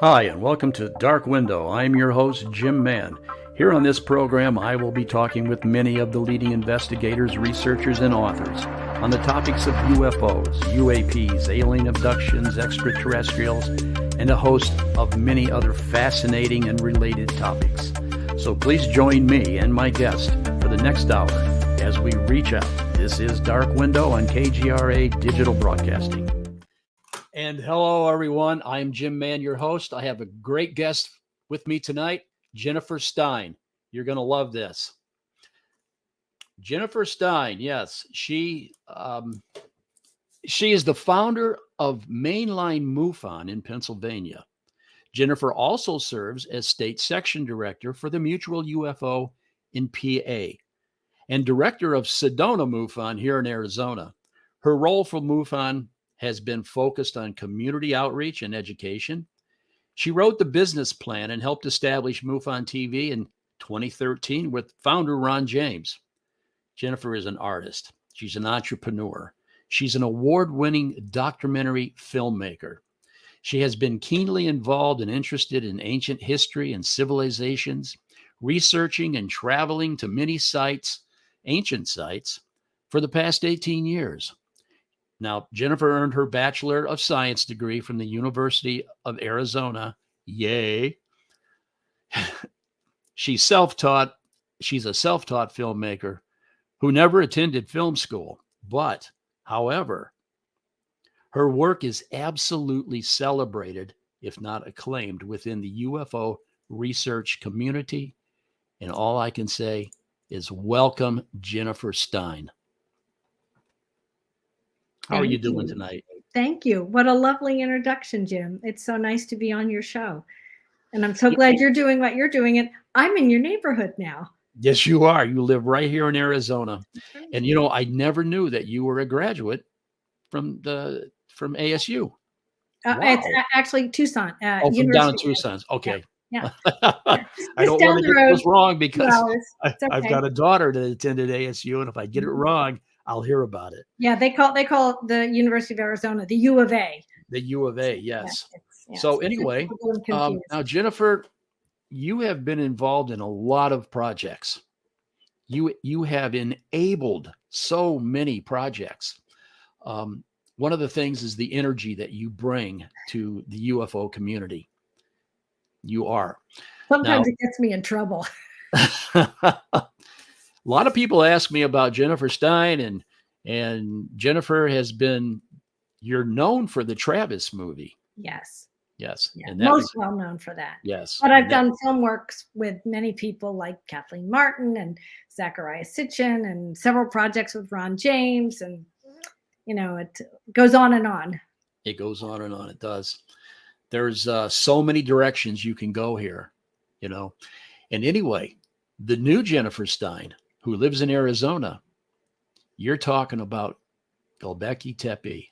Hi, and welcome to Dark Window. I'm your host, Jim Mann. Here on this program, I will be talking with many of the leading investigators, researchers, and authors on the topics of UFOs, UAPs, alien abductions, extraterrestrials, and a host of many other fascinating and related topics. So please join me and my guest for the next hour as we reach out. This is Dark Window on KGRA Digital Broadcasting. And hello, everyone. I'm Jim Mann, your host. I have a great guest with me tonight, Jennifer Stein. You're going to love this. Jennifer Stein, yes, she is the founder of Main Line MUFON in Pennsylvania. Jennifer also serves as state section director for the Mutual UFO in PA and director of Sedona MUFON here in Arizona. Her role for MUFON has been focused on community outreach and education. She wrote the business plan and helped establish MUFON TV in 2013 with founder Ron James. Jennifer is an artist. She's an entrepreneur. She's an award-winning documentary filmmaker. She has been keenly involved and interested in ancient history and civilizations, researching and traveling to many sites, ancient sites, for the past 18 years. Now, Jennifer earned her Bachelor of Science degree from the University of Arizona. Yay. She's self-taught. She's a self-taught filmmaker who never attended film school. But, however, her work is absolutely celebrated, if not acclaimed, within the UFO research community. And all I can say is welcome, Jennifer Stein. How are you doing tonight? Thank you. What a lovely introduction, Jim. It's so nice to be on your show. And I'm so glad you're doing what you're doing. And I'm in your neighborhood now. Yes, you are. You live right here in Arizona. And, you know, I never knew that you were a graduate from ASU. Wow. It's actually Tucson. From down in Tucson. Okay. Yeah. I don't want to get this wrong because it's okay. I've got a daughter that attended ASU. And if I get it wrong, I'll hear about it. Yeah, they call the University of Arizona the U of A. The U of A, yes. So anyway, now Jennifer, you have been involved in a lot of projects. You have enabled so many projects. One of the things is the energy that you bring to the UFO community. You are. Sometimes it gets me in trouble. A lot of people ask me about Jennifer Stein, and Jennifer you're known for the Travis movie. Yes. Yes. Yeah, and most well known for that. Yes. But I've done film works with many people like Kathleen Martin and Zachariah Sitchin and several projects with Ron James. And, you know, it goes on and on. It goes on and on. It does. There's so many directions you can go here, you know. And anyway, the new Jennifer Stein, who lives in Arizona, you're talking about Gobekli Tepe.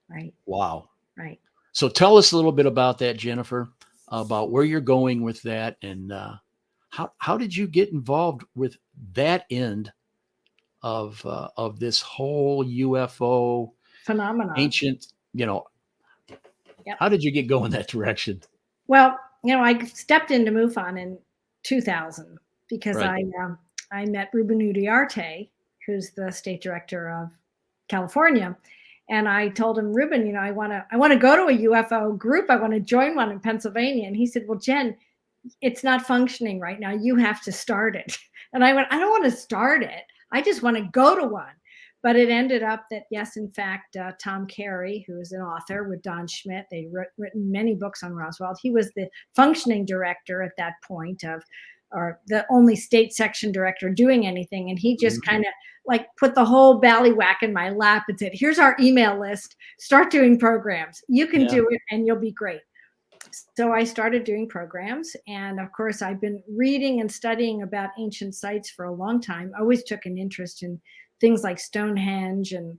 Right. Wow. Right. So tell us a little bit about that, Jennifer, about where you're going with that, and how did you get involved with that end of this whole UFO phenomenon? Ancient, you know, yep. How did you get going that direction? Well, you know, I stepped into MUFON in 2000 because I met Ruben Uriarte, who's the state director of California. And I told him, Ruben, you know, I want to go to a UFO group. I want to join one in Pennsylvania. And he said, well, Jen, it's not functioning right now. You have to start it. And I went, I don't want to start it. I just want to go to one. But it ended up that, yes, in fact, Tom Carey, who is an author with Don Schmidt, they've written many books on Roswell. He was the functioning director at that point or the only state section director doing anything. And he just kind of like put the whole ballywhack in my lap and said, here's our email list, start doing programs. You can do it and you'll be great. So I started doing programs. And of course, I've been reading and studying about ancient sites for a long time. I always took an interest in things like Stonehenge and,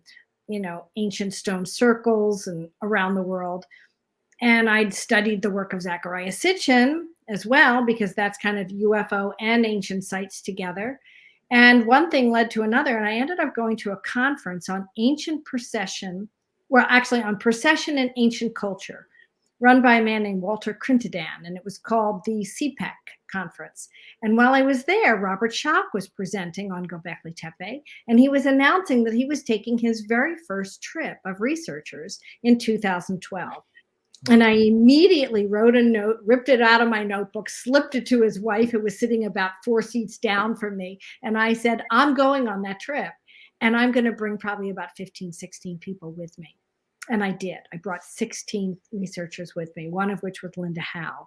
you know, ancient stone circles and around the world. And I'd studied the work of Zachariah Sitchin as well, because that's kind of UFO and ancient sites together. And one thing led to another. And I ended up going to a conference on ancient procession, well, actually on procession and ancient culture, run by a man named Walter Crintadan, and it was called the CPEC conference. And while I was there, Robert Schoch was presenting on Gobekli Tepe, and he was announcing that he was taking his very first trip of researchers in 2012. And I immediately wrote a note, ripped it out of my notebook, slipped it to his wife, who was sitting about 4 seats down from me. And I said, I'm going on that trip, and I'm going to bring probably about 15, 16 people with me. And I did. I brought 16 researchers with me, one of which was Linda Howe.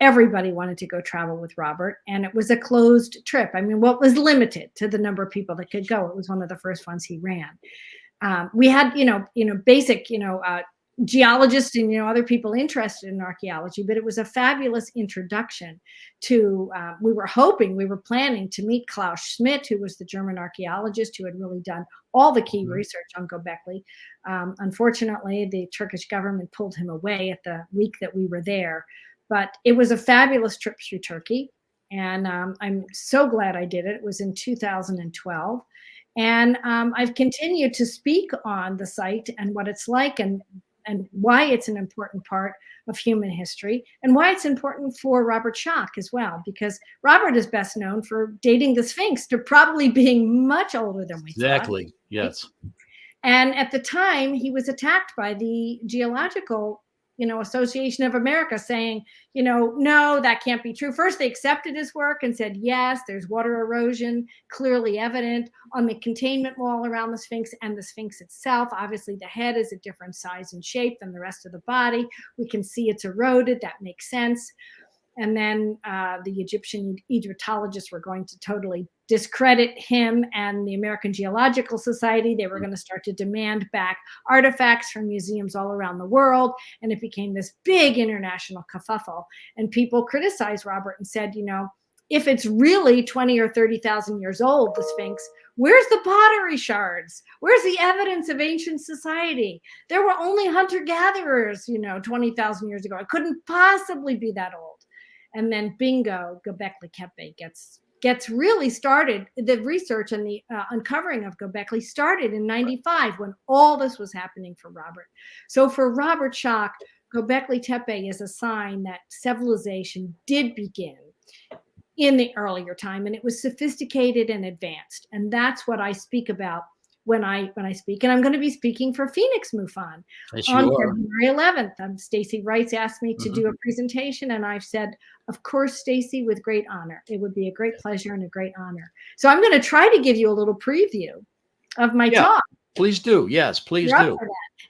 Everybody wanted to go travel with Robert, and it was a closed trip. I mean, what was limited to the number of people that could go. It was one of the first ones he ran. We had, basic, geologists and other people interested in archaeology, but it was a fabulous introduction to we were planning to meet Klaus Schmidt, who was the German archaeologist who had really done all the key research on Gobekli. Unfortunately, the Turkish government pulled him away at the week that we were there, but it was a fabulous trip through Turkey, and I'm so glad I did it. It was in 2012. And I've continued to speak on the site and what it's like, and why it's an important part of human history, and why it's important for Robert Schoch as well, because Robert is best known for dating the Sphinx to probably being much older than we thought. Exactly, yes. And at the time, he was attacked by the Geological Association of America, saying, no, that can't be true. First, they accepted his work and said, yes, there's water erosion clearly evident on the containment wall around the Sphinx and the Sphinx itself. Obviously, the head is a different size and shape than the rest of the body. We can see it's eroded. That makes sense. And then the Egyptian Egyptologists were going to totally discredit him and the American Geological Society. They were going to start to demand back artifacts from museums all around the world. And it became this big international kerfuffle. And people criticized Robert and said, if it's really 20 or 30,000 years old, the Sphinx, where's the pottery shards? Where's the evidence of ancient society? There were only hunter-gatherers, 20,000 years ago. It couldn't possibly be that old. And then bingo, Gobekli Tepe gets really started. The research and the uncovering of Gobekli started in 95 when all this was happening for Robert. So for Robert Schoch, Gobekli Tepe is a sign that civilization did begin in the earlier time, and it was sophisticated and advanced. And that's what I speak about when I speak. And I'm going to be speaking for Phoenix MUFON on February 11th. Stacy Rice asked me to do a presentation, and I've said, of course, Stacy, with great honor. It would be a great pleasure and a great honor. So I'm going to try to give you a little preview of my talk. Please do. Yes, please do.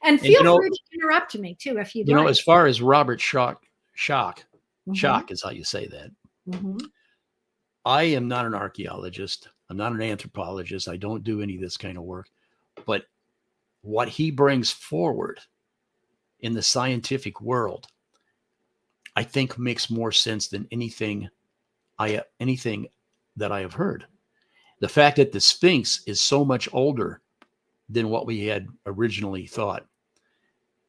And feel free to interrupt me too if you'd like. As far as Robert Schoch is how you say that. I am not an archaeologist. I'm not an anthropologist. I don't do any of this kind of work. But what he brings forward in the scientific world, I think makes more sense than anything that I have heard. The fact that the Sphinx is so much older than what we had originally thought,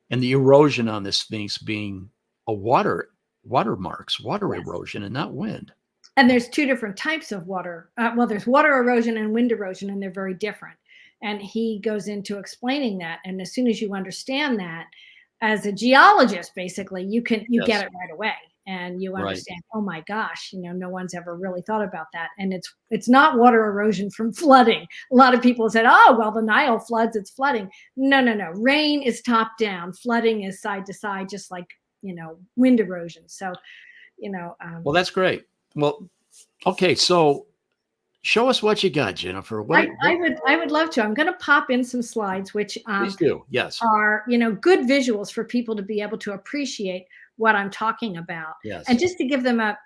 and the erosion on the Sphinx being a water erosion and not wind. And there's two different types of water. There's water erosion and wind erosion, and they're very different. And he goes into explaining that. And as soon as you understand that, as a geologist, basically, you get it right away. And you understand, oh my gosh, no one's ever really thought about that. And it's not water erosion from flooding. A lot of people said, oh, well, the Nile floods, it's flooding. No. Rain is top down. Flooding is side to side, just like, wind erosion. So, well, that's great. Well, okay. So show us what you got, Jennifer. I would love to. I'm going to pop in some slides, which please do. Yes. Are, good visuals for people to be able to appreciate what I'm talking about. Yes. And just to give them a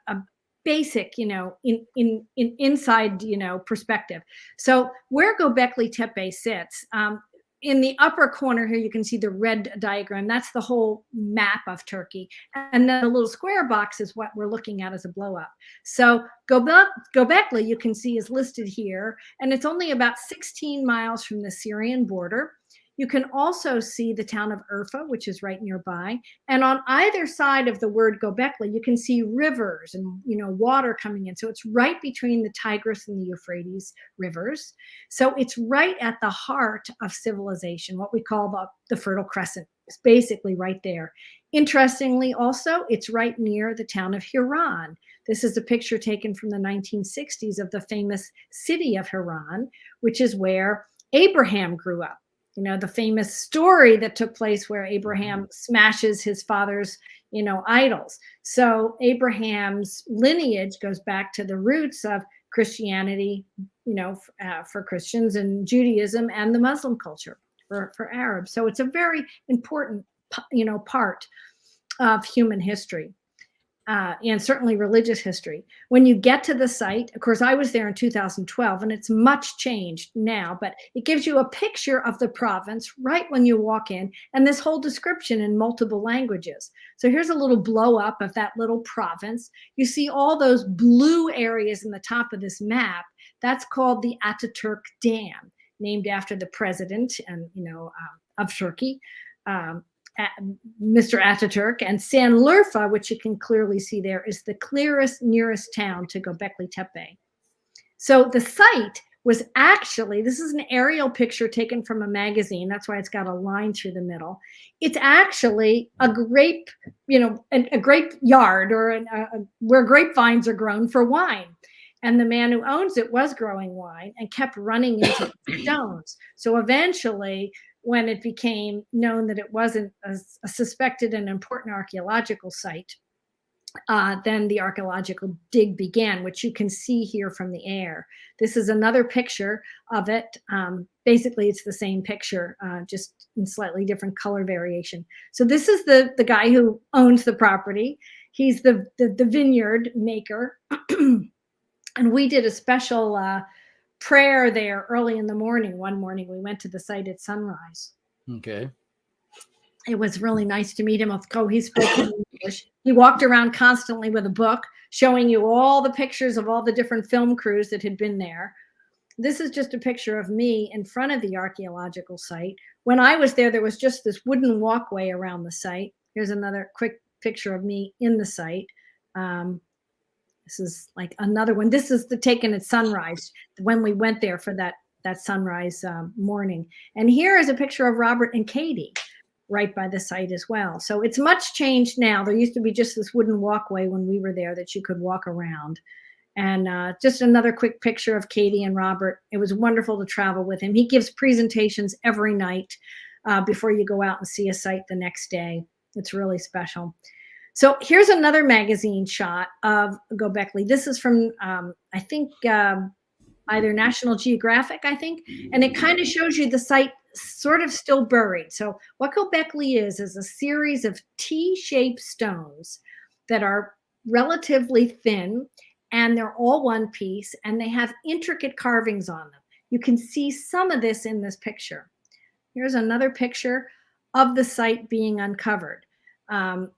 basic, inside, perspective. So where Gobekli Tepe sits, in the upper corner here, you can see the red diagram. That's the whole map of Turkey. And then the little square box is what we're looking at as a blow up. So Gobekli, you can see, is listed here. And it's only about 16 miles from the Syrian border. You can also see the town of Urfa, which is right nearby. And on either side of the word Gobekli, you can see rivers and, water coming in. So it's right between the Tigris and the Euphrates rivers. So it's right at the heart of civilization, what we call the Fertile Crescent. It's basically right there. Interestingly, also, it's right near the town of Haran. This is a picture taken from the 1960s of the famous city of Haran, which is where Abraham grew up. The famous story that took place where Abraham smashes his father's, idols. So Abraham's lineage goes back to the roots of Christianity, for Christians, and Judaism, and the Muslim culture for Arabs. So it's a very important, part of human history. And certainly religious history. When you get to the site, of course, I was there in 2012, and it's much changed now, but it gives you a picture of the province right when you walk in, and this whole description in multiple languages. So here's a little blow up of that little province. You see all those blue areas in the top of this map. That's called the Ataturk Dam, named after the president and of Turkey. Mr. Ataturk. And Sanliurfa, which you can clearly see there, is the nearest town to Gobekli Tepe. So the site was actually, this is an aerial picture taken from a magazine. That's why it's got a line through the middle. It's actually a grape, a grape yard, or where grapevines are grown for wine. And the man who owns it was growing wine and kept running into the stones. So eventually, when it became known that it wasn't a suspected and important archaeological site, then the archaeological dig began, which you can see here from the air. This is another picture of it. Basically, it's the same picture, just in slightly different color variation. So this is the guy who owns the property. He's the vineyard maker. And we did a special prayer there early in the morning. One morning we went to the site at sunrise. Okay. It was really nice to meet him. He spoke English. He walked around constantly with a book showing you all the pictures of all the different film crews that had been there. This is just a picture of me in front of the archaeological site. When I was there, there was just this wooden walkway around the site. Here's another quick picture of me in the site. This is like another one. This is taken at sunrise when we went there for that sunrise morning. And here is a picture of Robert and Katie right by the site as well. So it's much changed now. There used to be just this wooden walkway when we were there that you could walk around. And just another quick picture of Katie and Robert. It was wonderful to travel with him. He gives presentations every night before you go out and see a site the next day. It's really special. So here's another magazine shot of Gobekli. This is from, I think, either National Geographic, I think. And it kind of shows you the site sort of still buried. So what Gobekli is a series of T-shaped stones that are relatively thin, and they're all one piece, and they have intricate carvings on them. You can see some of this in this picture. Here's another picture of the site being uncovered.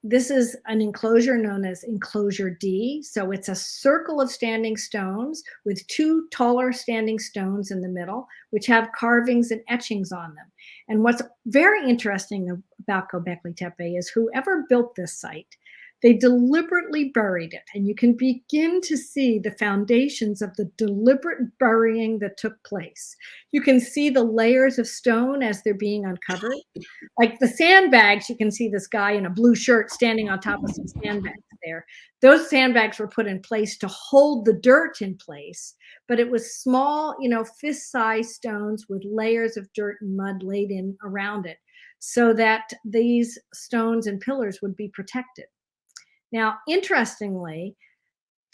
This is an enclosure known as Enclosure D. So it's a circle of standing stones with two taller standing stones in the middle, which have carvings and etchings on them. And what's very interesting about Gobekli Tepe is whoever built this site, they deliberately buried it. And you can begin to see the foundations of the deliberate burying that took place. You can see the layers of stone as they're being uncovered. Like the sandbags, you can see this guy in a blue shirt standing on top of some sandbags there. Those sandbags were put in place to hold the dirt in place, but it was small, fist-sized stones with layers of dirt and mud laid in around it so that these stones and pillars would be protected. Now, interestingly,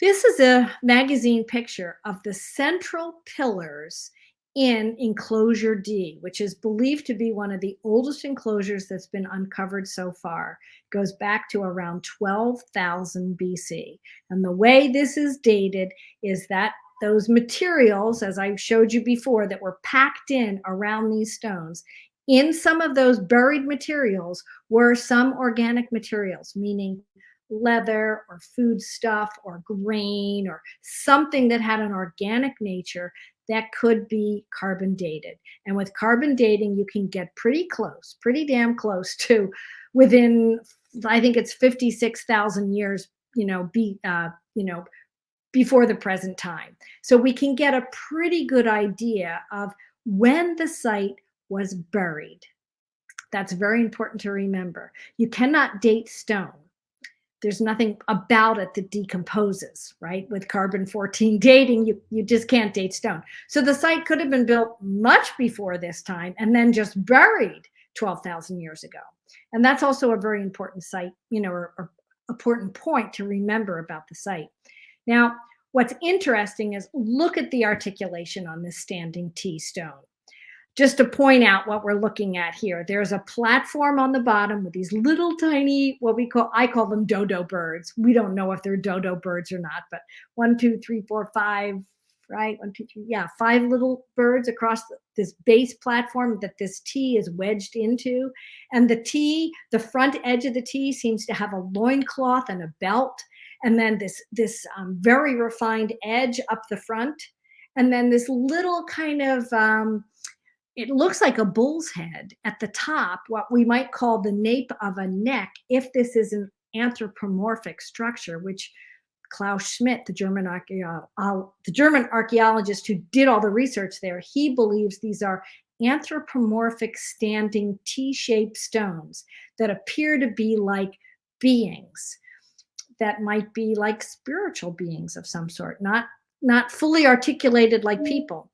this is a magazine picture of the central pillars in Enclosure D, which is believed to be one of the oldest enclosures that's been uncovered so far. It goes back to around 12,000 BC. And the way this is dated is that those materials, as I showed you before, that were packed in around these stones, in some of those buried materials were some organic materials, meaning leather or food stuff or grain or something that had an organic nature that could be carbon dated. And with carbon dating, you can get pretty close, pretty damn close to within, I think it's 56,000 years, before the present time. So we can get a pretty good idea of when the site was buried. That's very important to remember. You cannot date stone. There's nothing about it that decomposes, right? With carbon-14 dating, you just can't date stone. So the site could have been built much before this time and then just buried 12,000 years ago. And that's also a very important site, or important point to remember about the site. Now, what's interesting is look at the articulation on this standing T stone. Just to point out what we're looking at here, there's a platform on the bottom with these little tiny, I call them dodo birds. We don't know if they're dodo birds or not, but 1, 2, 3, 4, 5, right? 1, 2, 3, 5 little birds across this base platform that this T is wedged into. And the front edge of the T seems to have a loincloth and a belt. And then this very refined edge up the front. And then this little kind of, it looks like a bull's head at the top, what we might call the nape of a neck, if this is an anthropomorphic structure, which Klaus Schmidt, the German archaeologist who did all the research there, he believes these are anthropomorphic standing T-shaped stones that appear to be like beings that might be like spiritual beings of some sort, not fully articulated like people.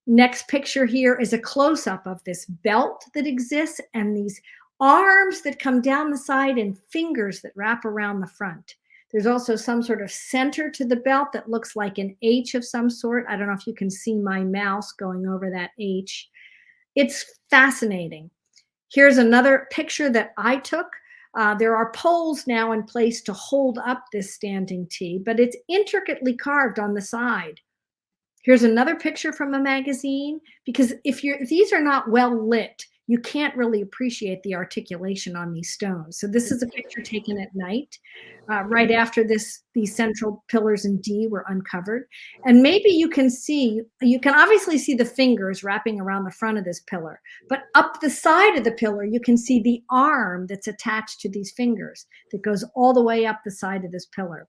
Next picture here is a close-up of this belt that exists and these arms that come down the side and fingers that wrap around the front. There's also some sort of center to the belt that looks like an H of some sort. I don't know if you can see my mouse going over that H. It's fascinating. Here's another picture that I took. There are poles now in place to hold up this standing T, but it's intricately carved on the side. Here's another picture from a magazine, because if these are not well lit, you can't really appreciate the articulation on these stones. So this is a picture taken at night, right after these central pillars in D were uncovered. And maybe you can obviously see the fingers wrapping around the front of this pillar, but up the side of the pillar, you can see the arm that's attached to these fingers that goes all the way up the side of this pillar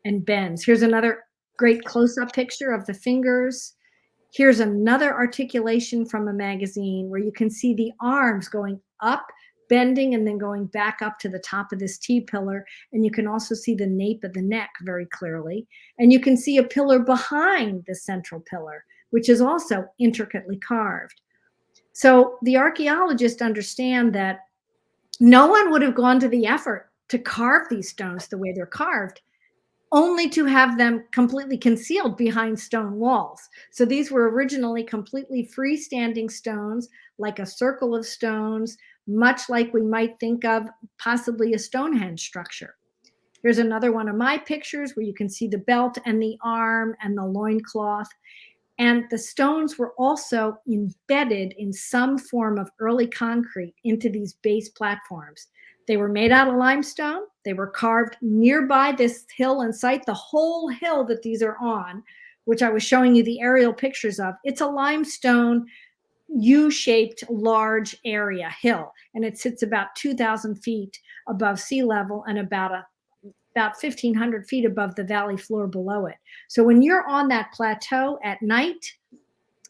and bends. Here's another great close-up picture of the fingers. Here's another articulation from a magazine where you can see the arms going up, bending, and then going back up to the top of this T-pillar. And you can also see the nape of the neck very clearly. And you can see a pillar behind the central pillar, which is also intricately carved. So the archaeologists understand that no one would have gone to the effort to carve these stones the way they're carved, only to have them completely concealed behind stone walls. So these were originally completely freestanding stones, like a circle of stones, much like we might think of possibly a Stonehenge structure. Here's another one of my pictures where you can see the belt and the arm and the loincloth. And the stones were also embedded in some form of early concrete into these base platforms. They were made out of limestone. They were carved nearby this hill and site. The whole hill that these are on, which I was showing you the aerial pictures of, it's a limestone U-shaped large area hill. And it sits about 2,000 feet above sea level and about 1,500 feet above the valley floor below it. So when you're on that plateau at night,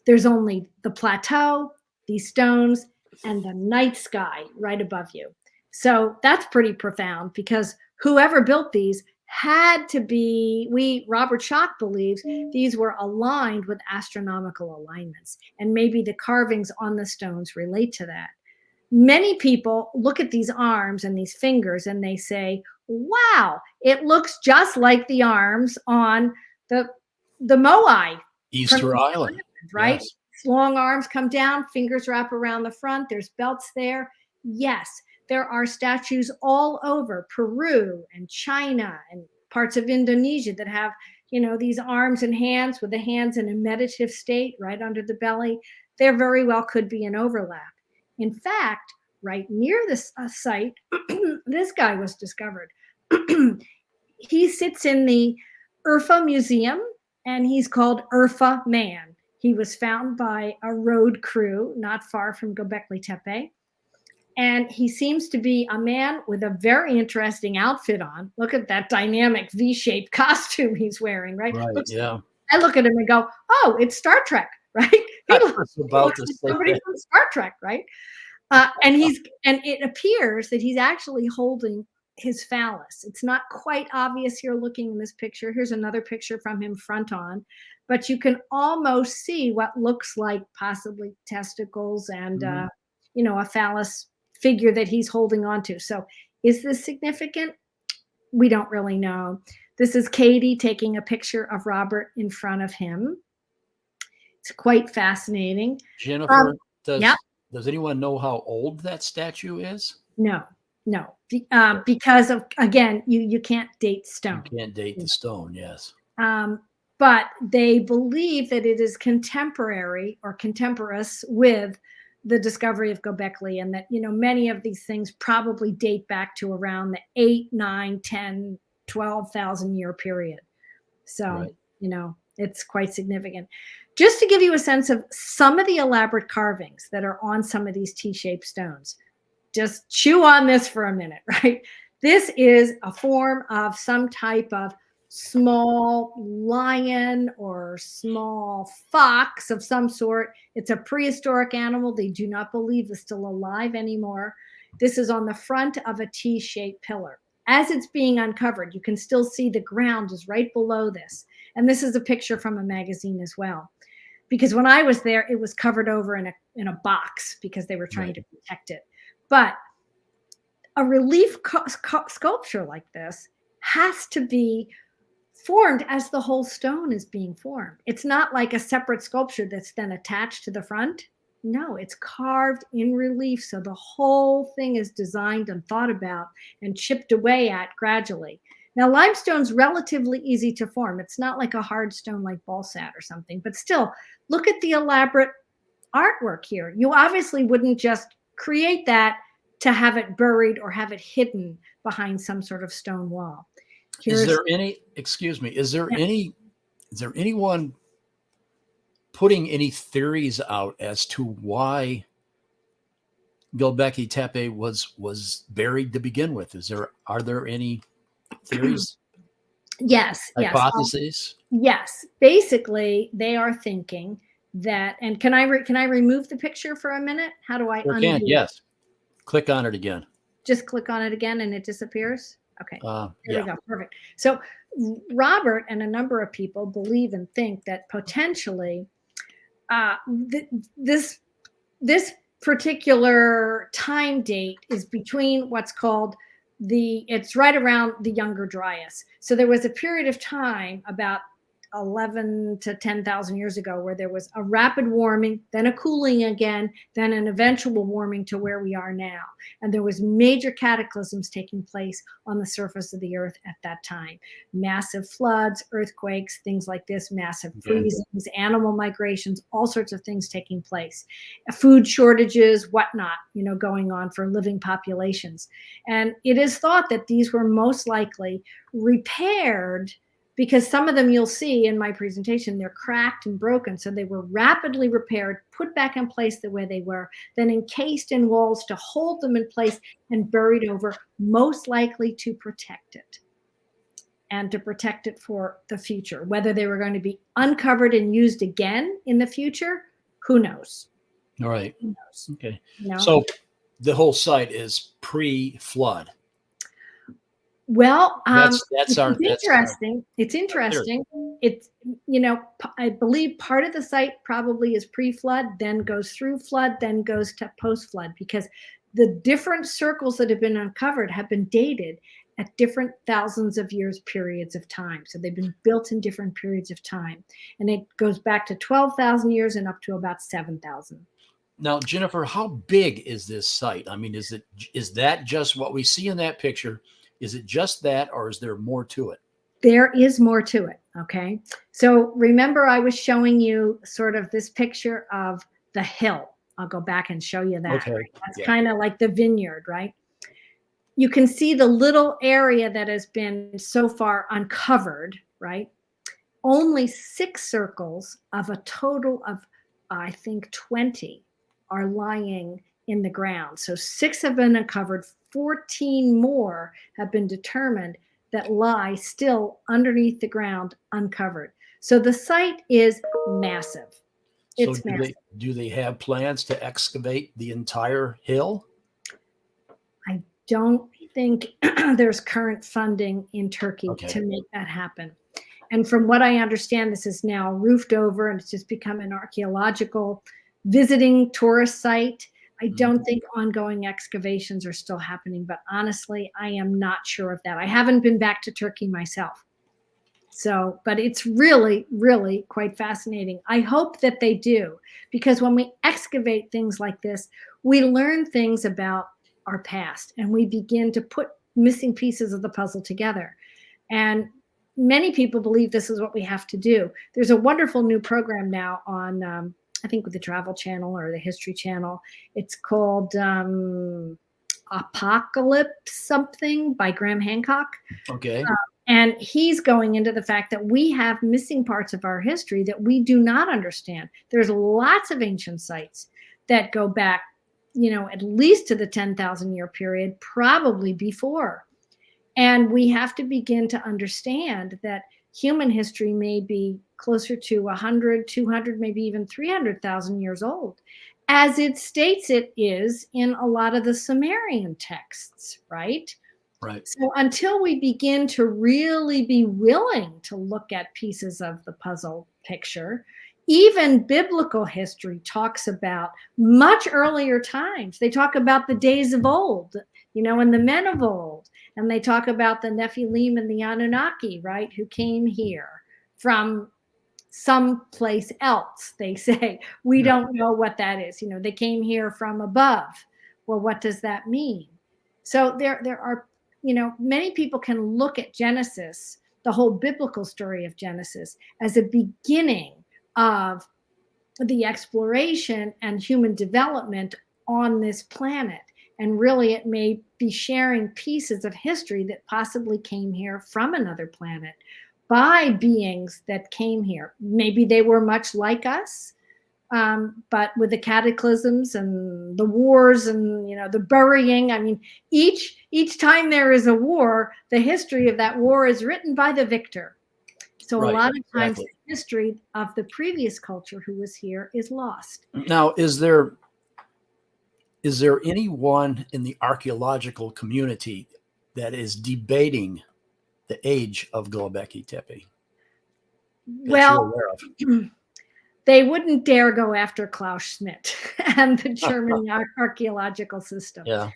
there's only the plateau, these stones, and the night sky right above you. So that's pretty profound, because whoever built these had to be, Robert Schoch believes these were aligned with astronomical alignments, and maybe the carvings on the stones relate to that. Many people look at these arms and these fingers and they say, wow, it looks just like the arms on the Moai. Easter Island, right? Yes. Long arms come down, fingers wrap around the front, there's belts there. Yes, there are statues all over Peru and China and parts of Indonesia that have, these arms and hands, with the hands in a meditative state right under the belly. There very well could be an overlap. In fact, right near this site, this guy was discovered. He sits in the Urfa Museum, and he's called Urfa Man. He was found by a road crew not far from Gobekli Tepe. And he seems to be a man with a very interesting outfit on. Look at that dynamic V-shaped costume he's wearing, right? Right. Yeah. I look at him and go, oh, it's Star Trek, right? I He was looks about to like say somebody that. from Star Trek, right? And it appears that he's actually holding his phallus. It's not quite obvious here looking in this picture. Here's another picture from him front on, but you can almost see what looks like possibly testicles and a phallus figure that he's holding on to. So is this significant? We don't really know. This is Katie taking a picture of Robert in front of him. It's quite fascinating. Jennifer, Yeah. does anyone know how old that statue is? No. Because of, again, you can't date stone. You can't date the stone, yes. But they believe that it is contemporary or contemporaneous with the discovery of Gobekli, and that, many of these things probably date back to around the 8, 9, 10, 12,000 year period. So, it's quite significant. Just to give you a sense of some of the elaborate carvings that are on some of these T-shaped stones, just chew on this for a minute, right? This is a form of some type of small lion or small fox of some sort. It's a prehistoric animal. They do not believe is still alive anymore. This is on the front of a T-shaped pillar. As it's being uncovered, you can still see the ground is right below this. And this is a picture from a magazine as well. Because when I was there, it was covered over in a box because they were trying to protect it. But a relief sculpture like this has to be formed as the whole stone is being formed. It's not like a separate sculpture that's then attached to the front. No, it's carved in relief. So the whole thing is designed and thought about and chipped away at gradually. Now, limestone's relatively easy to form. It's not like a hard stone like balsat or something, but still, look at the elaborate artwork here. You obviously wouldn't just create that to have it buried or have it hidden behind some sort of stone wall. Is there anyone putting any theories out as to why Gobekli Tepe was buried to begin with? Are there any theories? Yes. Hypotheses? Yes. Basically, they are thinking that, and can I remove the picture for a minute? How do I undo it? Yes. Click on it again. Just click on it again and it disappears? Okay. There we go. Perfect. So Robert and a number of people believe and think that potentially this particular time date is between what's called it's right around the Younger Dryas. So there was a period of time about 11 to 10,000 years ago where there was a rapid warming, then a cooling again, then an eventual warming to where we are now. And there was major cataclysms taking place on the surface of the earth at that time. Massive floods, earthquakes, things like this, massive freezings, animal migrations, all sorts of things taking place. Food shortages, whatnot, going on for living populations. And it is thought that these were most likely repaired, because some of them you'll see in my presentation, they're cracked and broken. So they were rapidly repaired, put back in place the way they were, then encased in walls to hold them in place and buried over, most likely to protect it and to protect it for the future. Whether they were going to be uncovered and used again in the future, who knows? All right. Who knows? Okay. So the whole site is pre-flood. Well, that's interesting. It's interesting. It's, I believe part of the site probably is pre-flood, then goes through flood, then goes to post-flood, because the different circles that have been uncovered have been dated at different thousands of years periods of time. So they've been built in different periods of time. And it goes back to 12,000 years and up to about 7,000. Now, Jennifer, how big is this site? I mean, is that just what we see in that picture? Is it just that, or is there more to it? There is more to it, okay? So remember I was showing you sort of this picture of the hill. I'll go back and show you that. Okay. Right? That's kind of like the vineyard, right? You can see the little area that has been so far uncovered, right? only 6 circles of a total of, I think, 20 are lying in the ground. So 6 have been uncovered, 14 more have been determined that lie still underneath the ground uncovered. So the site is massive. So It's massive. do they have plans to excavate the entire hill? I don't think there's current funding in Turkey to make that happen. And from what I understand, this is now roofed over and it's just become an archaeological visiting tourist site. I don't think ongoing excavations are still happening, but honestly, I am not sure of that. I haven't been back to Turkey myself. So, but it's really, really quite fascinating. I hope that they do, because when we excavate things like this, we learn things about our past and we begin to put missing pieces of the puzzle together. And many people believe this is what we have to do. There's a wonderful new program now on, I think with the Travel Channel or the History Channel. It's called Apocalypse something by Graham Hancock. Okay. And he's going into the fact that we have missing parts of our history that we do not understand. There's lots of ancient sites that go back, at least to the 10,000 year period, probably before. And we have to begin to understand that human history may be closer to 100, 200, maybe even 300,000 years old, as it states it is in a lot of the Sumerian texts, right? Right. So until we begin to really be willing to look at pieces of the puzzle picture, even biblical history talks about much earlier times. They talk about the days of old, and the men of old. And they talk about the Nephilim and the Anunnaki, right, who came here from someplace else. They say, we don't know what that is. They came here from above. Well, what does that mean? So there are, many people can look at Genesis, the whole biblical story of Genesis, as a beginning of the exploration and human development on this planet. And really, it may be sharing pieces of history that possibly came here from another planet by beings that came here. Maybe they were much like us, but with the cataclysms and the wars and the burying. I mean, each time there is a war, the history of that war is written by the victor. So a lot of times, the history of the previous culture who was here is lost. Now, is there anyone in the archaeological community that is debating the age of Gobekli Tepe? Well, they wouldn't dare go after Klaus Schmidt and the German archaeological system. Yeah.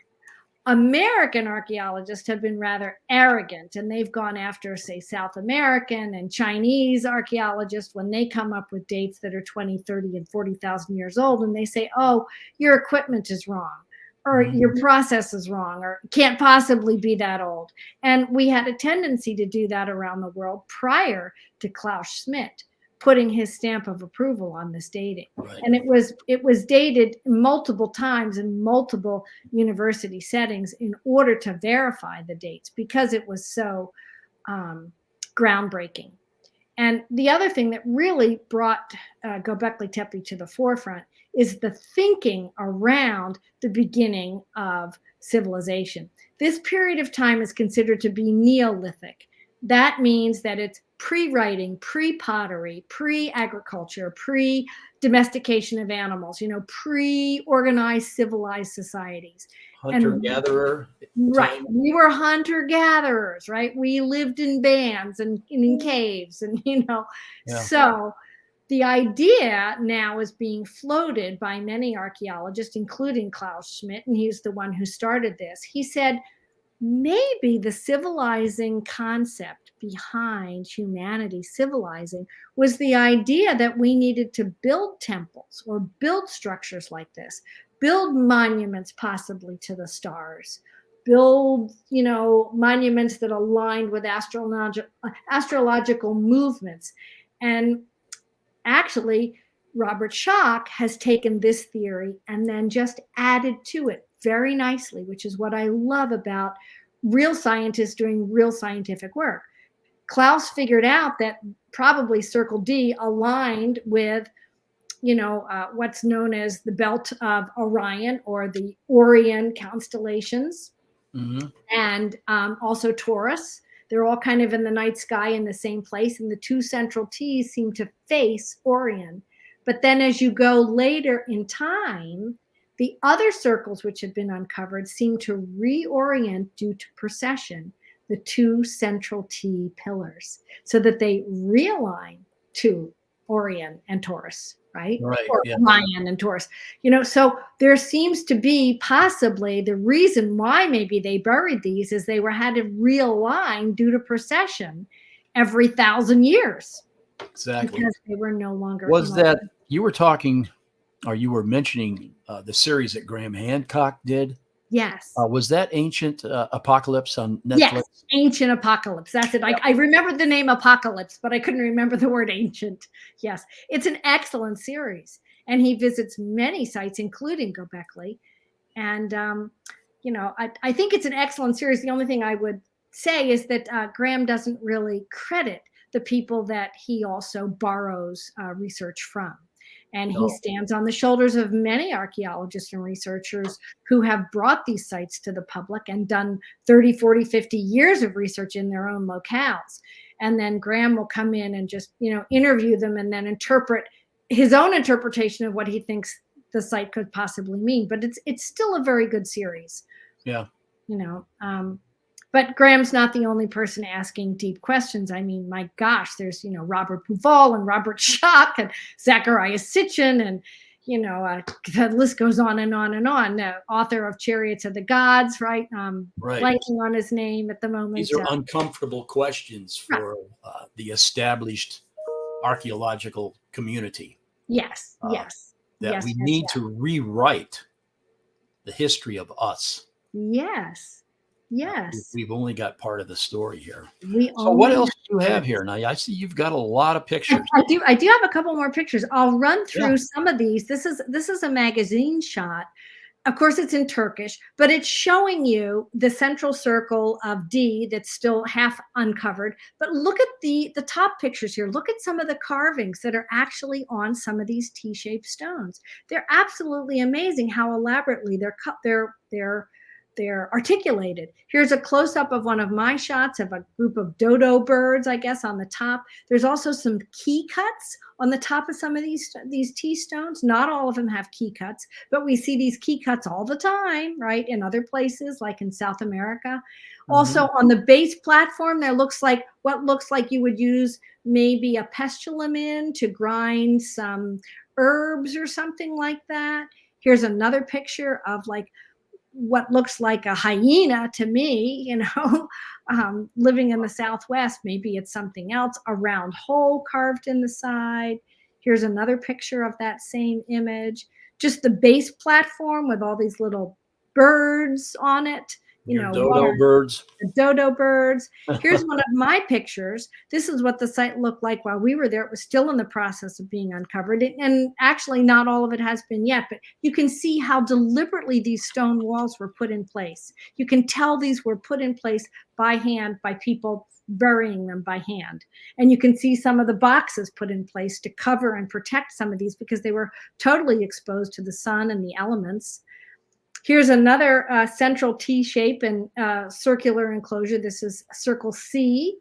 American archaeologists have been rather arrogant, and they've gone after, say, South American and Chinese archaeologists when they come up with dates that are 20, 30, and 40,000 years old, and they say, oh, your equipment is wrong, or your process is wrong, or can't possibly be that old. And we had a tendency to do that around the world prior to Klaus Schmidt putting his stamp of approval on this dating. Right. And it was dated multiple times in multiple university settings in order to verify the dates, because it was so groundbreaking. And the other thing that really brought Gobekli Tepe to the forefront is the thinking around the beginning of civilization. This period of time is considered to be Neolithic. That means that it's pre-writing, pre-pottery, pre-agriculture, pre-domestication of animals, pre-organized civilized societies. Hunter-gatherer. Right. We were hunter-gatherers, right? We lived in bands and in caves and, So the idea now is being floated by many archaeologists, including Klaus Schmidt, and he's the one who started this. He said, maybe the civilizing concept behind humanity civilizing was the idea that we needed to build temples or build structures like this, build monuments possibly to the stars, build, monuments that aligned with astrological movements. And actually, Robert Schoch has taken this theory and then just added to it very nicely, which is what I love about real scientists doing real scientific work. Klaus figured out that probably Circle D aligned with, what's known as the belt of Orion or the Orion constellations, and also Taurus. They're all kind of in the night sky in the same place, and the two central T's seem to face Orion. But then as you go later in time, the other circles which had been uncovered seem to reorient due to precession the two central T pillars so that they realign to Orion and Taurus, right? Right. Or Yeah. Orion and Taurus. So there seems to be possibly the reason why maybe they buried these is they had to realign due to precession every 1,000 years. Exactly. Because they were no longer. Was that you were talking, or you were mentioning the series that Graham Hancock did? Yes. Was that Ancient Apocalypse on Netflix? Yes, Ancient Apocalypse. That's it. I remember the name Apocalypse, but I couldn't remember the word ancient. Yes, it's an excellent series. And he visits many sites, including Gobekli. And, I think it's an excellent series. The only thing I would say is that Graham doesn't really credit the people that he also borrows research from. And he stands on the shoulders of many archaeologists and researchers who have brought these sites to the public and done 30, 40, 50 years of research in their own locales. And then Graham will come in and just, interview them and then interpret his own interpretation of what he thinks the site could possibly mean. But it's still a very good series. Yeah. But Graham's not the only person asking deep questions. I mean, my gosh, there's, Robert Bouval and Robert Schoch and Zachariah Sitchin and, the list goes on and on and on. The author of Chariots of the Gods, right? Right. Blanking on his name at the moment. These are uncomfortable questions for the established archaeological community. Yes, that we need to rewrite the history of us. Yes. Yes. We've only got part of the story here. So what else do you have here? Now, I see you've got a lot of pictures. I do have a couple more pictures. I'll run through some of these. This is a magazine shot. Of course, it's in Turkish, but it's showing you the central circle of D that's still half uncovered. But look at the top pictures here. Look at some of the carvings that are actually on some of these T-shaped stones. They're absolutely amazing how elaborately they're articulated. Here's a close-up of one of my shots of a group of dodo birds, I guess, on the top. There's also some key cuts on the top of some of these T stones. Not all of them have key cuts, but we see these key cuts all the time, right? In other places, like in South America. Also on the base platform, there looks like what looks like you would use maybe a pestilum in to grind some herbs or something like that. Here's another picture of like what looks like a hyena to me, living in the Southwest. Maybe it's something else. A round hole carved in the side. Here's another picture of that same image. Just the base platform with all these little birds on it. Dodo birds. The dodo birds. Here's one of my pictures. This is what the site looked like while we were there. It was still in the process of being uncovered. And actually not all of it has been yet, but you can see how deliberately these stone walls were put in place. You can tell these were put in place by hand, by people burying them by hand. And you can see some of the boxes put in place to cover and protect some of these because they were totally exposed to the sun and the elements. Here's another central T shape and circular enclosure. This is circle C.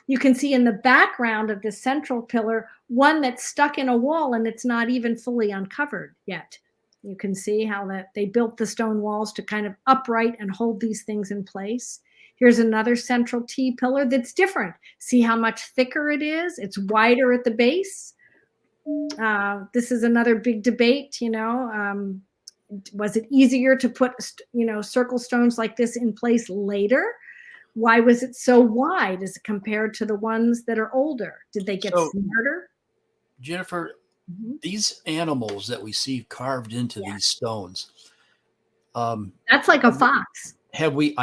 You can see in the background of the central pillar, one that's stuck in a wall and it's not even fully uncovered yet. You can see how they built the stone walls to kind of upright and hold these things in place. Here's another central T pillar that's different. See how much thicker it is? It's wider at the base. This is another big debate, was it easier to put, circle stones like this in place later? Why was it so wide as compared to the ones that are older? Did they get smarter? Jennifer, these animals that we see carved into these stones. That's like a fox. Have we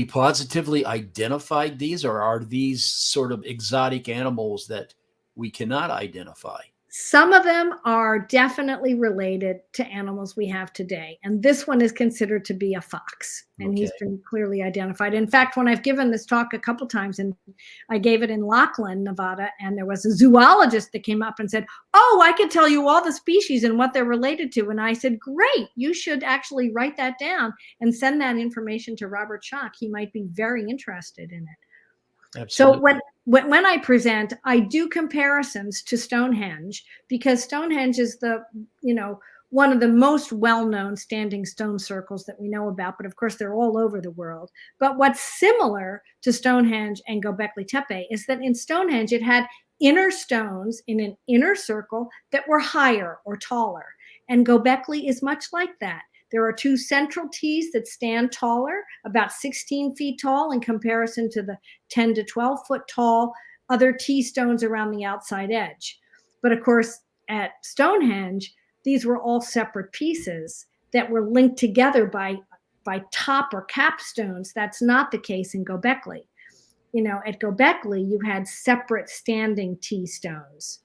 positively identified these, or are these sort of exotic animals that we cannot identify? Some of them are definitely related to animals we have today. And this one is considered to be a fox, and Okay. he's been clearly identified. In fact, when I've given this talk a couple times, and I gave it in Lachlan, Nevada, and there was a zoologist that came up and said, "Oh, I could tell you all the species and what they're related to." And I said, "Great, you should actually write that down and send that information to Robert Schoch. He might be very interested in it." So Absolutely. when I present, I do comparisons to Stonehenge, because Stonehenge is one of the most well-known standing stone circles that we know about, but of course they're all over the world. But what's similar to Stonehenge and Gobekli Tepe is that in Stonehenge it had inner stones in an inner circle that were higher or taller, and Gobekli is much like that. There are two central T's that stand taller, about 16 feet tall in comparison to the 10 to 12 foot tall other T stones around the outside edge. But of course, at Stonehenge, these were all separate pieces that were linked together by top or capstones. That's not the case in Gobekli. At Gobekli, you had separate standing T stones,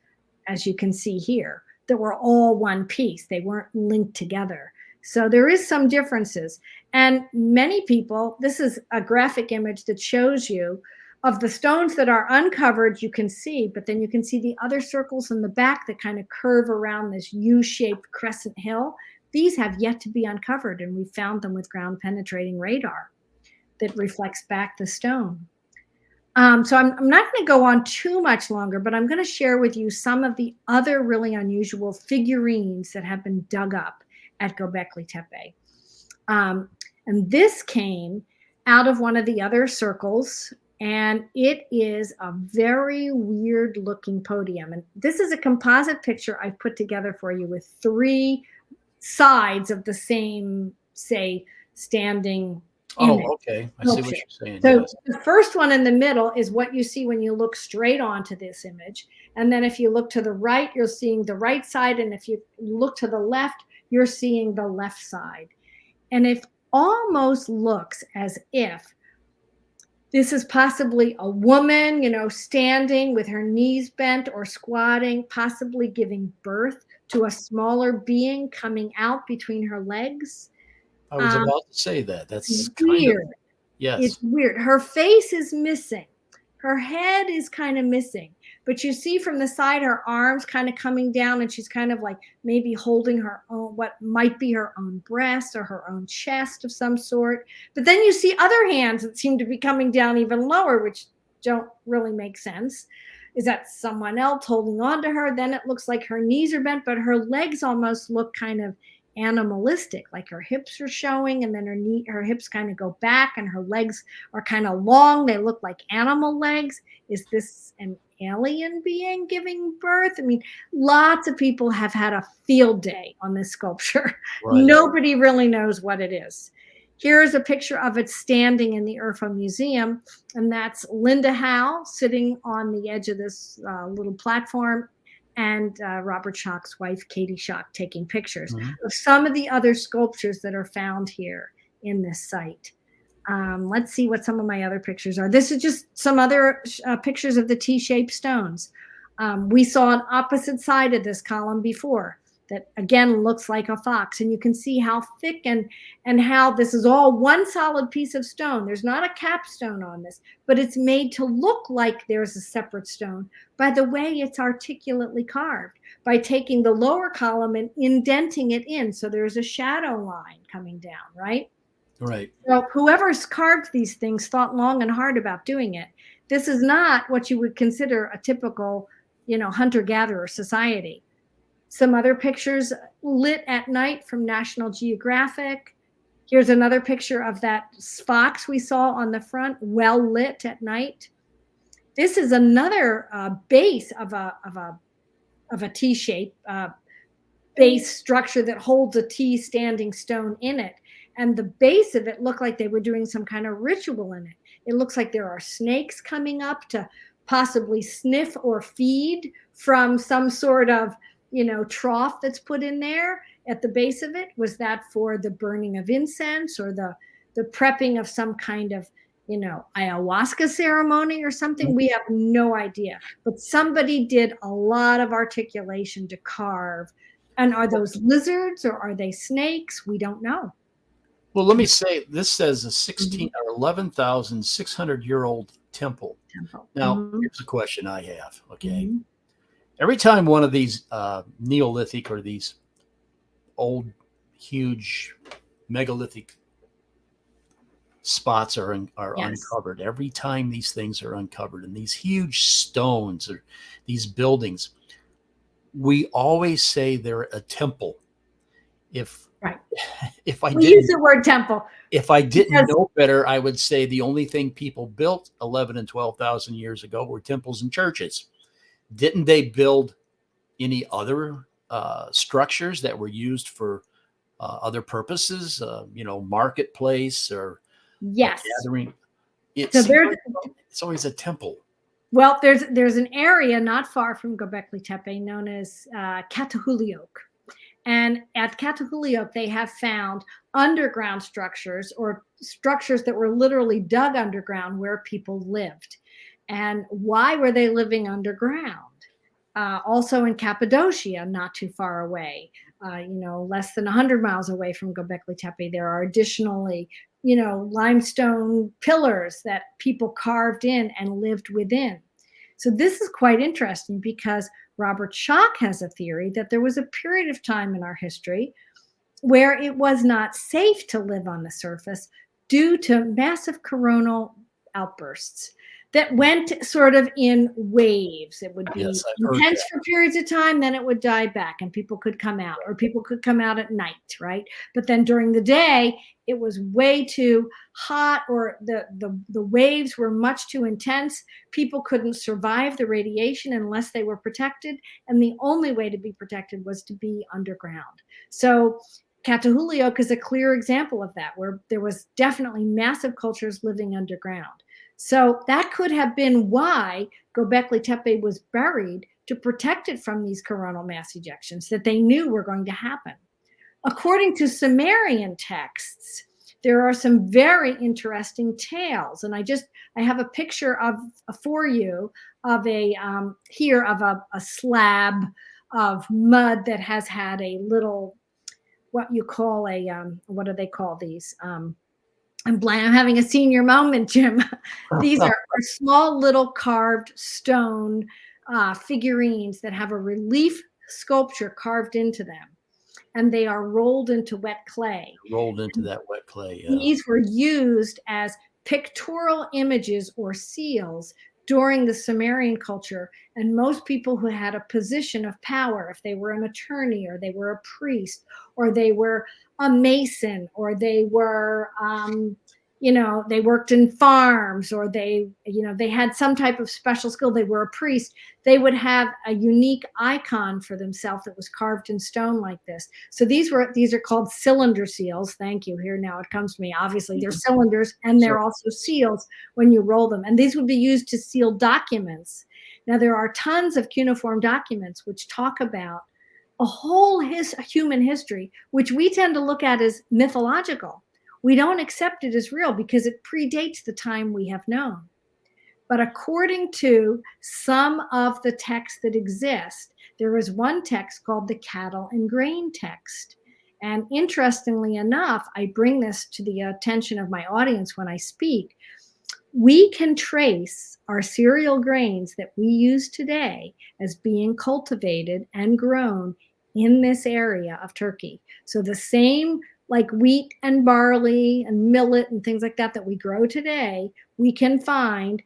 as you can see here, that were all one piece. They weren't linked together. So there is some differences. And many people, this is a graphic image that shows you of the stones that are uncovered, you can see, but then you can see the other circles in the back that kind of curve around this U-shaped crescent hill. These have yet to be uncovered, and we found them with ground penetrating radar that reflects back the stone. So I'm not going to go on too much longer, but I'm going to share with you some of the other really unusual figurines that have been dug up at Gobekli Tepe. And this came out of one of the other circles, and it is a very weird looking podium. And this is a composite picture I've put together for you with three sides of the same, say, standing image. Oh, okay. I see what you're saying. So Yes. the first one in the middle is what you see when you look straight onto this image. And then if you look to the right, you're seeing the right side. And if you look to the left, you're seeing the left side. And it almost looks as if this is possibly a woman, standing with her knees bent or squatting, possibly giving birth to a smaller being coming out between her legs. I was about to say that. That's kind of, Weird. yes. It's weird. Her face is missing. Her head is kind of missing. But you see from the side her arms kind of coming down, and she's kind of like maybe holding her own, what might be her own breast or her own chest of some sort. But then you see other hands that seem to be coming down even lower, which don't really make sense. Is that someone else holding on to her? Then it looks like her knees are bent, but her legs almost look kind of animalistic, like her hips are showing, and then her hips kind of go back, and her legs are kind of long. They look like animal legs. Is this an alien being giving birth? I mean, lots of people have had a field day on this sculpture. Right. Nobody really knows what it is. Here's a picture of it standing in the UFO Museum, and that's Linda Howe sitting on the edge of this little platform, and Robert Schoch's wife, Katie Schoch, taking pictures of some of the other sculptures that are found here in this site. Let's see what some of my other pictures are. This is just some other pictures of the T-shaped stones. We saw an opposite side of this column before that again looks like a fox, and you can see how thick and how this is all one solid piece of stone. There's not a capstone on this, but it's made to look like there's a separate stone by the way it's articulately carved, by taking the lower column and indenting it in, so there's a shadow line coming down, right? Right. So whoever's carved these things thought long and hard about doing it. This is not what you would consider a typical, hunter-gatherer society. Some other pictures lit at night from National Geographic. Here's another picture of that fox we saw on the front, well lit at night. This is another base of a T-shape base structure that holds a T standing stone in it. And the base of it looked like they were doing some kind of ritual in it. It looks like there are snakes coming up to possibly sniff or feed from some sort of trough that's put in there at the base of it. Was that for the burning of incense or the prepping of some kind of ayahuasca ceremony or something. We have no idea. But somebody did a lot of articulation to carve. And are those lizards or are they snakes? We don't know. Well, let me say, this says a 16 or 11,600-year-old temple. Now, here's a question I have. Okay. Every time one of these Neolithic or these old, huge, megalithic spots are uncovered, every time these things are uncovered and these huge stones or these buildings, we always say they're a temple. If I use the word temple. If I didn't know better, I would say the only thing people built 11 and 12,000 years ago were temples and churches. Didn't they build any other structures that were used for other purposes? Marketplace or gathering. It's always a temple. Well, there's an area not far from Gobekli Tepe known as Catahoulioque. And at Catahoulioque, they have found underground structures or structures that were literally dug underground where people lived. And why were they living underground? Also in Cappadocia, not too far away, less than 100 miles away from Gobekli Tepe, there are additionally, limestone pillars that people carved in and lived within. So this is quite interesting because Robert Schoch has a theory that there was a period of time in our history where it was not safe to live on the surface due to massive coronal outbursts that went sort of in waves. It would be intense for periods of time, then it would die back and people could come out, or people could come out at night, right? But then during the day, it was way too hot, or the waves were much too intense. People couldn't survive the radiation unless they were protected. And the only way to be protected was to be underground. So Catahoulioque is a clear example of that, where there was definitely massive cultures living underground. So that could have been why Gobekli Tepe was buried, to protect it from these coronal mass ejections that they knew were going to happen. According to Sumerian texts, there are some very interesting tales. And I have a picture for you of a slab of mud that has had a little, what you call what do they call these? I'm having a senior moment, Jim. These are small little carved stone figurines that have a relief sculpture carved into them. And they are rolled into wet clay. Rolled into that wet clay, yeah. These were used as pictorial images or seals during the Sumerian culture. And most people who had a position of power, if they were an attorney or they were a priest or they were a mason or they were, they worked in farms, or they had some type of special skill, they were a priest, they would have a unique icon for themselves that was carved in stone like this. So these are called cylinder seals. Thank you. Here now it comes to me. Obviously they're cylinders, and they're also seals when you roll them. And these would be used to seal documents. Now there are tons of cuneiform documents which talk about a whole human history, which we tend to look at as mythological. We don't accept it as real because it predates the time we have known. But according to some of the texts that exist, there is one text called the Cattle and Grain text. And interestingly enough, I bring this to the attention of my audience when I speak. We can trace our cereal grains that we use today as being cultivated and grown in this area of Turkey. So the same like wheat and barley and millet and things like that we grow today, we can find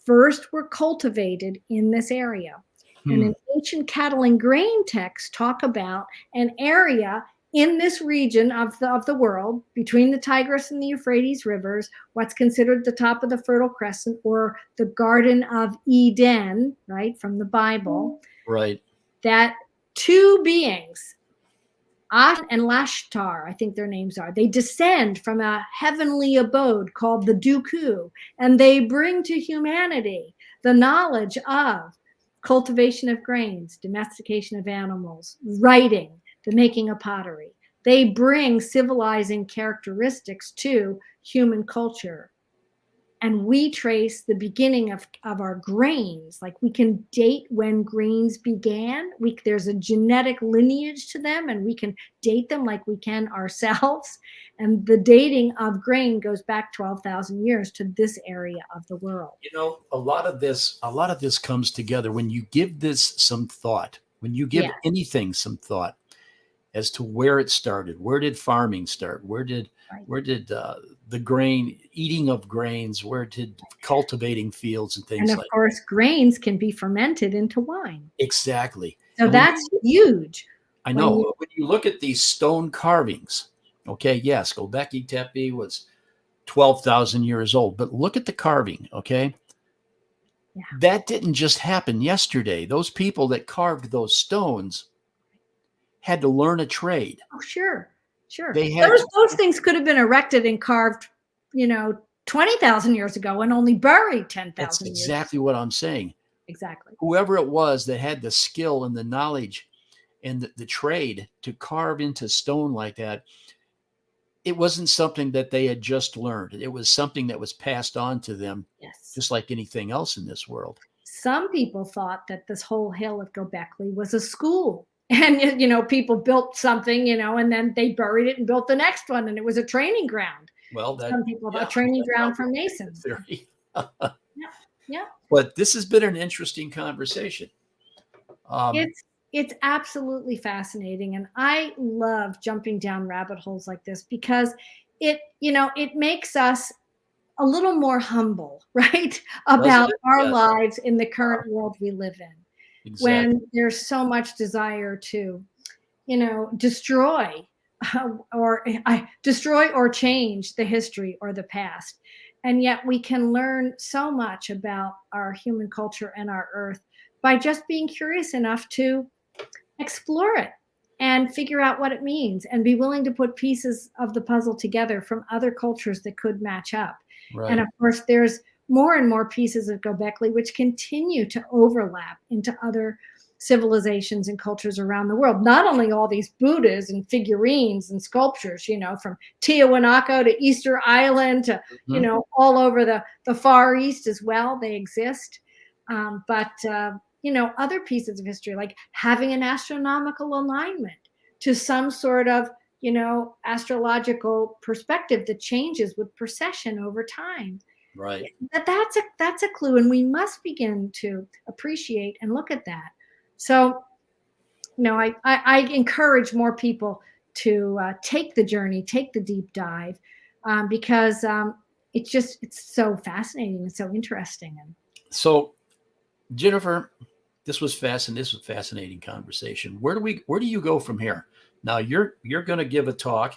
first were cultivated in this area. And an ancient cattle and grain texts talk about an area in this region of the world between the Tigris and the Euphrates rivers, what's considered the top of the Fertile Crescent, or the Garden of Eden, right, from the Bible. Right. That two beings, Ash and Lashtar, I think their names are, they descend from a heavenly abode called the Duku, and they bring to humanity the knowledge of cultivation of grains, domestication of animals, writing, the making of pottery. They bring civilizing characteristics to human culture. and we trace the beginning of our grains. Like we can date when grains began. There's a genetic lineage to them, and we can date them like we can ourselves. And the dating of grain goes back 12,000 years to this area of the world. You know, a lot of this comes together when you give this some thought, when you give anything some thought as to where it started. Where did farming start? Where did the grain, eating of grains, where did cultivating fields and things And like of course, grains can be fermented into wine. Exactly. So And that's huge. I know. When you look at these stone carvings, okay, yes, Gobekli Tepe was 12,000 years old, but look at the carving, okay? Yeah. That didn't just happen yesterday. Those people that carved those stones had to learn a trade. Oh, sure. They had those things could have been erected and carved, 20,000 years ago and only buried 10,000 That's years. exactly what I'm saying. Exactly. Whoever it was that had the skill and the knowledge and the trade to carve into stone like that, it wasn't something that they had just learned. It was something that was passed on to them, just like anything else in this world. Some people thought that this whole hill at Gobekli was a school. And, people built something, and then they buried it and built the next one. And it was a training ground. Well, some people thought a training ground for Masons. Yeah. But this has been an interesting conversation. It's absolutely fascinating. And I love jumping down rabbit holes like this because it makes us a little more humble, right? About our lives in the current world we live in. Exactly. When there's so much desire to, destroy or change the history or the past. And yet we can learn so much about our human culture and our earth by just being curious enough to explore it and figure out what it means and be willing to put pieces of the puzzle together from other cultures that could match up. Right. And of course, there's more and more pieces of Gobekli which continue to overlap into other civilizations and cultures around the world. Not only all these Buddhas and figurines and sculptures, from Tiahuanaco to Easter Island to, all over the Far East as well, they exist. But other pieces of history, like having an astronomical alignment to some sort of, astrological perspective that changes with precession over time. Right. That's a clue, and we must begin to appreciate and look at that. So, I encourage more people to take the journey, take the deep dive, because it's so fascinating and so interesting. And so, Jennifer, this was fascinating conversation. Where do you go from here? Now you're going to give a talk,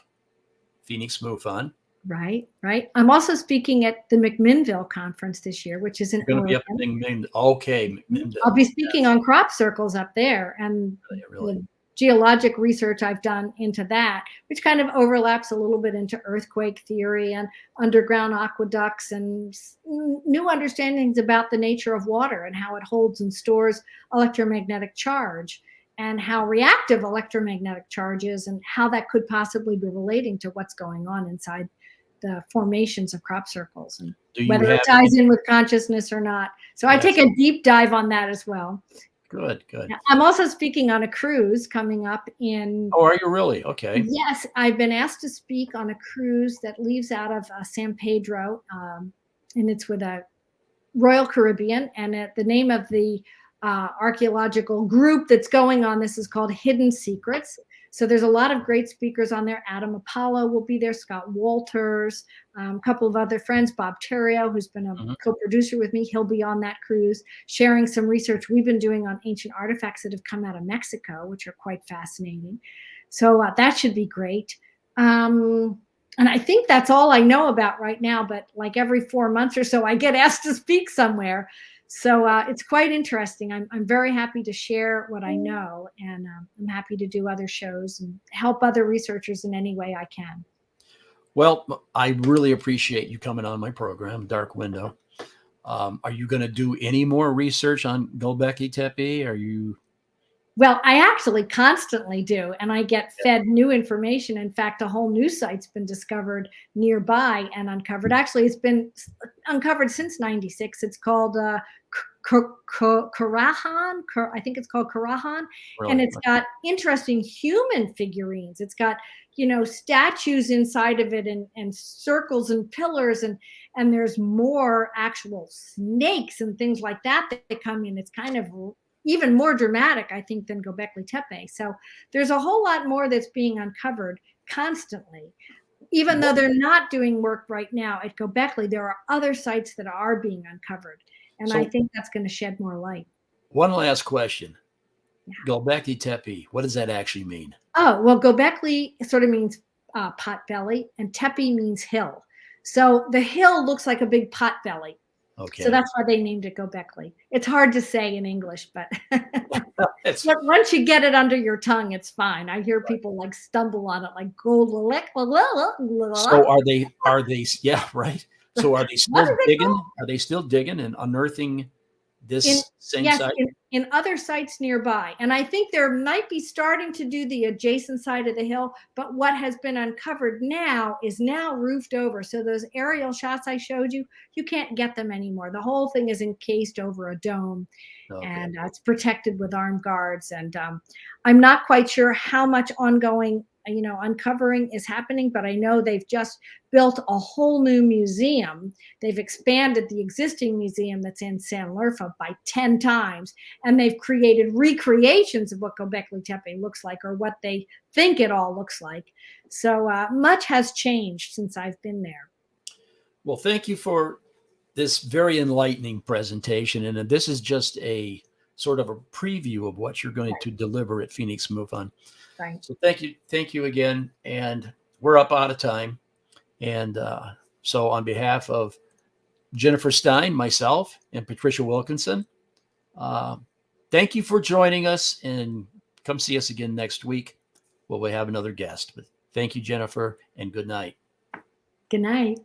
Phoenix MUFON. Right. I'm also speaking at the McMinnville conference this year, which is in Oregon. McMinnville. I'll be speaking on crop circles up there and the geologic research I've done into that, which kind of overlaps a little bit into earthquake theory and underground aqueducts and new understandings about the nature of water and how it holds and stores electromagnetic charge, and how reactive electromagnetic charge is, and how that could possibly be relating to what's going on inside the formations of crop circles, and whether it ties in with consciousness or not. So I take a deep dive on that as well. Good. I'm also speaking on a cruise coming up in... Oh, are you really? Okay. Yes, I've been asked to speak on a cruise that leaves out of San Pedro, and it's with a Royal Caribbean, and the name of the archaeological group that's going on this is called Hidden Secrets. So there's a lot of great speakers on there. Adam Apollo will be there, Scott Walters, a couple of other friends, Bob Terrio, who's been a co-producer with me. He'll be on that cruise, sharing some research we've been doing on ancient artifacts that have come out of Mexico, which are quite fascinating. So that should be great. And I think that's all I know about right now, but like every 4 months or so, I get asked to speak somewhere. So it's quite interesting. I'm very happy to share what I know, and I'm happy to do other shows and help other researchers in any way I can. Well, I really appreciate you coming on my program, Dark Window. Are you going to do any more research on Gobekli Tepe? Are you Well, I actually constantly do, and I get fed new information. In fact, a whole new site's been discovered nearby and uncovered. Actually, it's been uncovered since '96. It's called Karahan. I think it's called Karahan, and Really? it's got interesting human figurines. It's got statues inside of it, and circles and pillars, and there's more actual snakes and things like that that come in. It's kind of even more dramatic, I think, than Gobekli Tepe. So there's a whole lot more that's being uncovered constantly. Even though they're not doing work right now at Gobekli, there are other sites that are being uncovered. And I So think that's going to shed more light. one last question. Yeah. Gobekli Tepe, what does that actually mean? Oh, well, Gobekli sort of means pot belly, and Tepe means hill. So the hill looks like a big pot belly. Okay. So that's why they named it Gobekli. It's hard to say in English, but It's, but once you get it under your tongue, it's fine. I hear people like stumble on it, like so yeah, right. So are they what still is it digging? called? Are they still digging and unearthing In this same yes, site? in other sites nearby. And I think there might be starting to do the adjacent side of the hill, but what has been uncovered now is now roofed over. So those aerial shots I showed you, you can't get them anymore. The whole thing is encased over a dome. Okay. And it's protected with armed guards. And I'm not quite sure how much ongoing, uncovering is happening, but I know they've just built a whole new museum. They've expanded the existing museum that's in San Lerfa by 10 times, and they've created recreations of what Gobekli Tepe looks like, or what they think it all looks like. So much has changed since I've been there. Well, thank you for this very enlightening presentation. And this is just a sort of a preview of what you're going to deliver at Phoenix MUFON. Right. So thank you again. And we're up out of time. And so on behalf of Jennifer Stein, myself, and Patricia Wilkinson, thank you for joining us, and come see us again next week where we have another guest. But thank you, Jennifer, and good night. Good night.